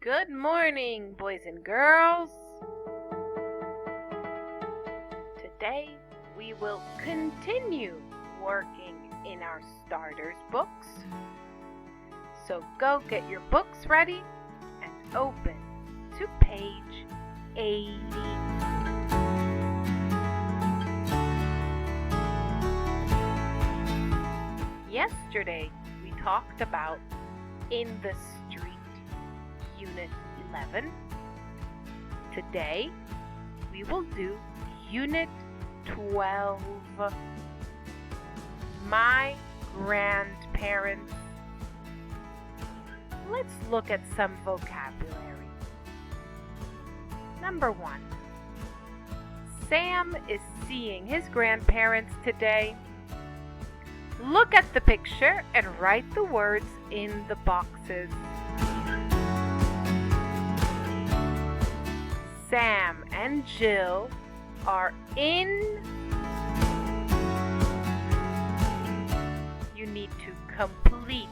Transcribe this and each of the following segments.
Good morning, boys and girls. Today we will continue working in our starters books. So go get your books ready and open to page 80. Yesterday we talked about In the Street, Unit 11. Today we will do Unit 12, My Grandparents. Let's look at some vocabulary. Number 1. Sam is seeing his grandparents today. Look at the picture and write the words in the boxes. Sam and Jill are in. You need to complete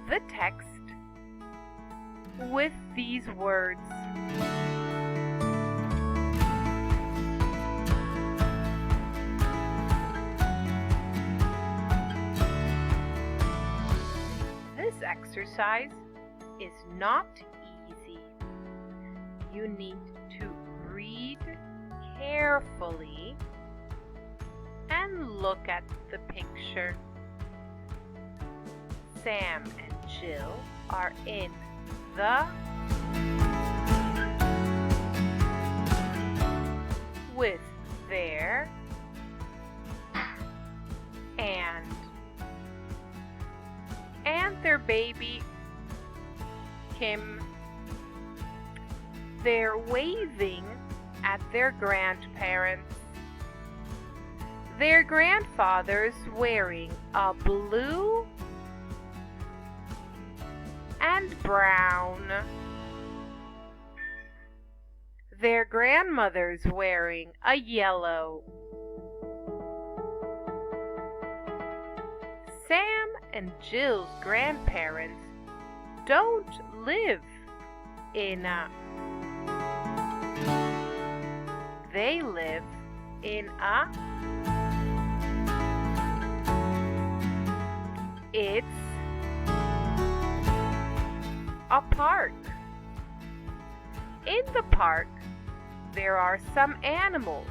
the text with these words. This exercise is not easy. You need to read carefully and look at the picture. Sam and Jill are in the with their and their baby Kim. They're waving at their grandparents. Their grandfather's wearing a blue and brown. Their grandmother's wearing a yellow. Sam and Jill's grandparents don't live in a. They live in a. It's a park. In the park, there are some animals.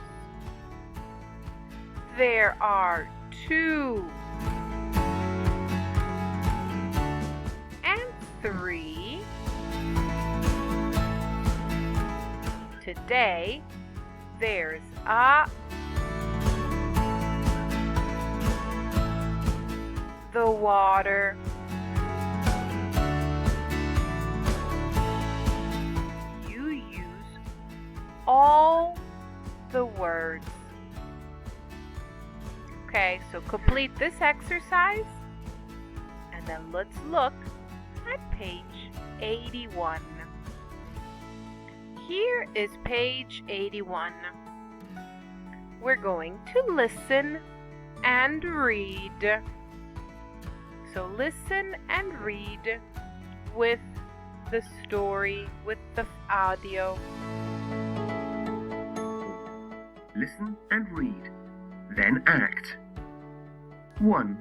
There are 2 and 3. Today, there's a. The water. You use all the words. Okay, so complete this exercise and then let's look at page 81. Here is page 81. We're going to listen and read. So listen and read with the story, with the audio. Listen and read, then act. 1.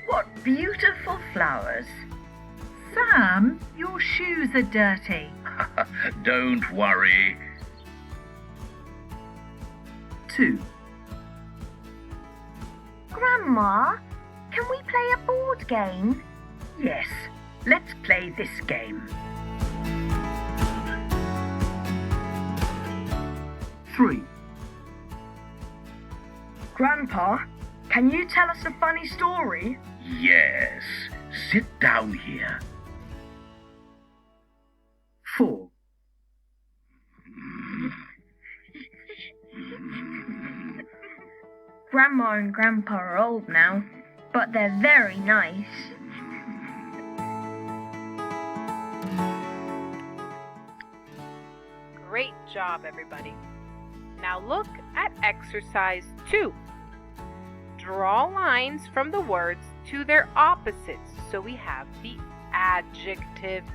What beautiful flowers. Sam, your shoes are dirty. Don't worry. 2. Grandma, can we play a board game? Yes, let's play this game. 3. Grandpa, can you tell us a funny story? Yes, sit down here. 4. Grandma and Grandpa are old now, but they're very nice. Great job, everybody. Now look at exercise 2. draw lines from the words to their opposites. So we have the adjectives.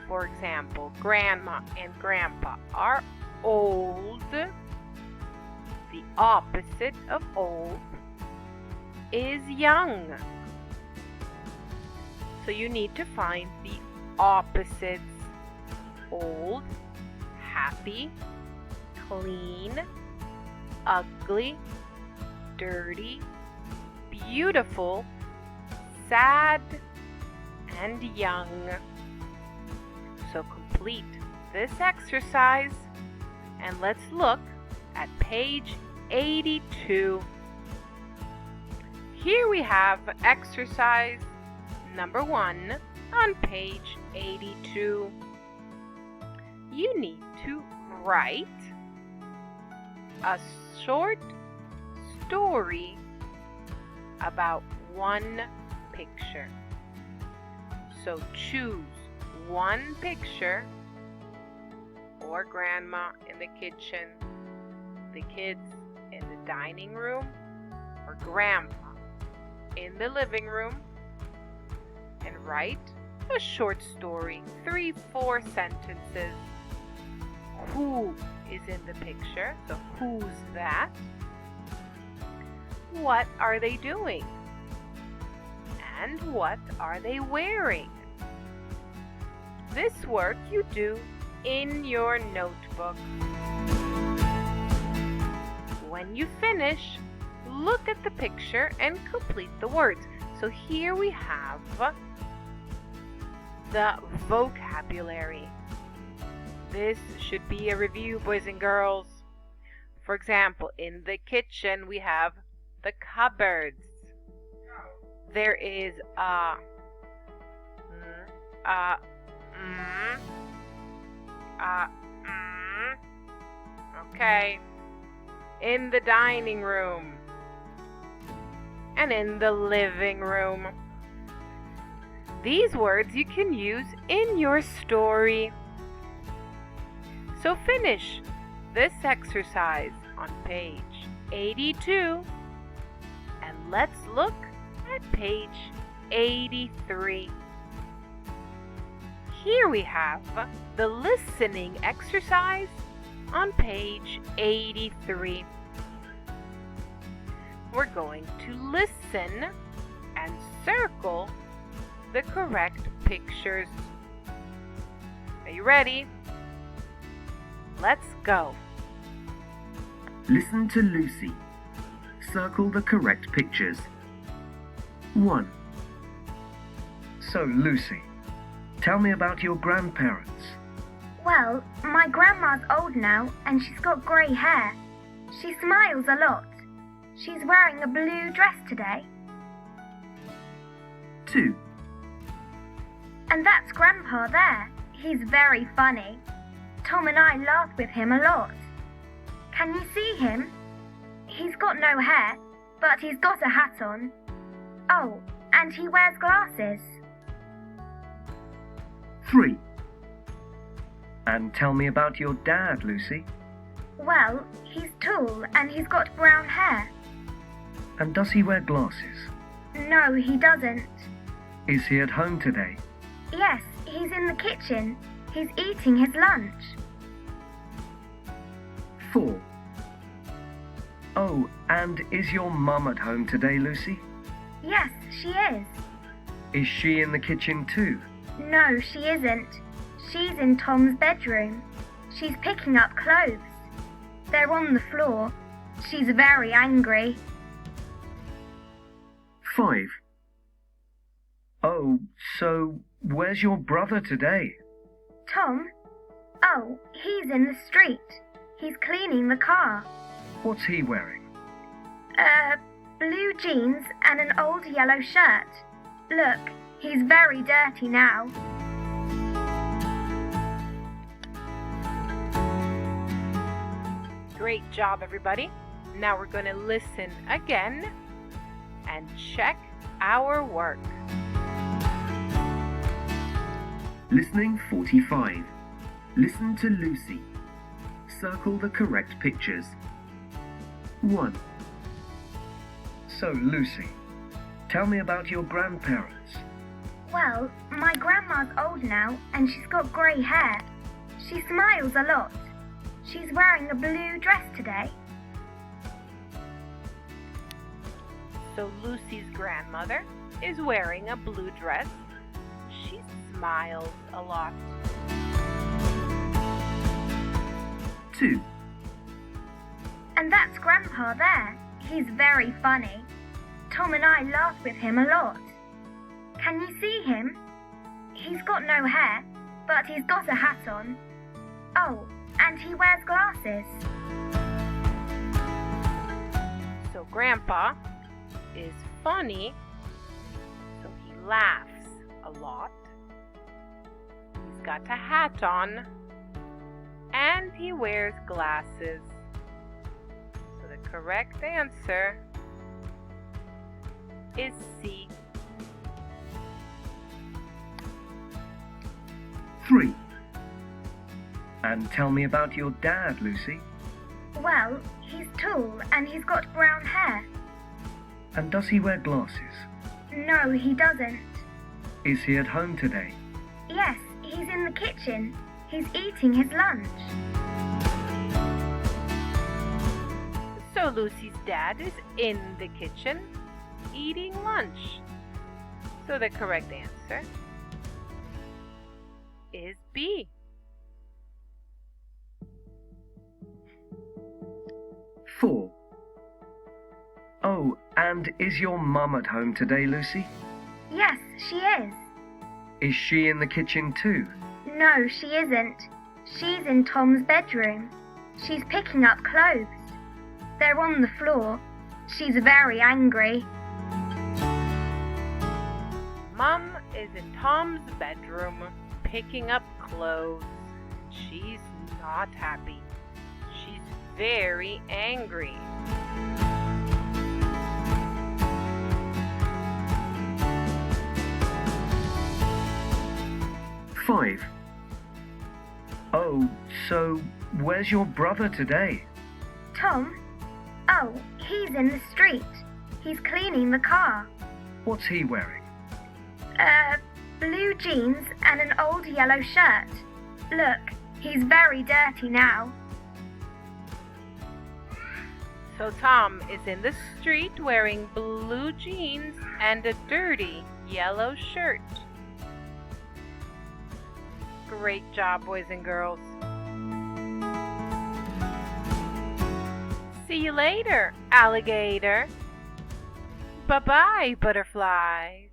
For example, grandma and grandpa are old. The opposite of old is young. So you need to find the opposites. Old, happy, clean, ugly, dirty, beautiful, sad, and young. So complete this exercise and let's look at page 82. Here we have exercise number 1 on page 82. You need to write a short story about one picture. So choose one picture, or grandma in the kitchen, the kids in the dining room, or grandpa in the living room, and write a short story, 3-4 sentences. Who is in the picture? So who's that? What are they doing? And what are they wearing? This work you do in your notebook. When you finish, look at the picture and complete the words. So here we have the vocabulary. This should be a review, boys and girls. For example, in the kitchen we have the cupboards. There is okay. In the dining room and in the living room. These words you can use in your story. So finish this exercise on page 82 and let's look at page 83. Here we have the listening exercise on page 83. We're going to listen and circle the correct pictures. Are you ready? Let's go. Listen to Lucy. Circle the correct pictures. 1. So, Lucy, tell me about your grandparents. Well, my grandma's old now and she's got grey hair. She smiles a lot. She's wearing a blue dress today. 2. And that's Grandpa there. He's very funny. Tom and I laugh with him a lot. Can you see him? He's got no hair, but he's got a hat on. Oh, and he wears glasses. 3. And tell me about your dad, Lucy. Well, he's tall and he's got brown hair. And does he wear glasses? No, he doesn't. Is he at home today? Yes, he's in the kitchen. He's eating his lunch. 4. Oh, and is your mum at home today, Lucy? Yes, she is. Is she in the kitchen too? No, she isn't. She's in Tom's bedroom. She's picking up clothes. They're on the floor. She's very angry. 5. Oh, so where's your brother today? Tom? Oh, he's in the street. He's cleaning the car. What's he wearing? Blue jeans and an old yellow shirt. Look, he's very dirty now. Great job, everybody. Now we're going to listen again and check our work. Listening 45. Listen to Lucy. Circle the correct pictures. 1. So, Lucy, tell me about your grandparents. Well, my grandma's old now and she's got grey hair. She smiles a lot. She's wearing a blue dress today. So Lucy's grandmother is wearing a blue dress. She smiles a lot. 2. And that's Grandpa there. He's very funny. Tom and I laugh with him a lot. Can you see him? He's got no hair, but he's got a hat on. Oh, and he wears glasses. So Grandpa is funny, so he laughs a lot. He's got a hat on, and he wears glasses. So the correct answer is C. 3. And tell me about your dad, Lucy. Well, he's tall and he's got brown hair. And does he wear glasses? No, he doesn't. Is he at home today? Yes, he's in the kitchen. He's eating his lunch. So Lucy's dad is in the kitchen eating lunch. So the correct answer is B. 4. Oh, and is your mum at home today, Lucy? Yes, she is. Is she in the kitchen too? No, she isn't. She's in Tom's bedroom. She's picking up clothes. They're on the floor. She's very angry. Mum is in Tom's bedroom picking up clothes. She's not happy. She's very angry. Five. Oh, so where's your brother today? Tom? Oh, he's in the street. He's cleaning the car. What's he wearing? Blue jeans and an old yellow shirt. Look, he's very dirty now. So Tom is in the street wearing blue jeans and a dirty yellow shirt. Great job, boys and girls. See you later, alligator. Bye-bye, butterflies.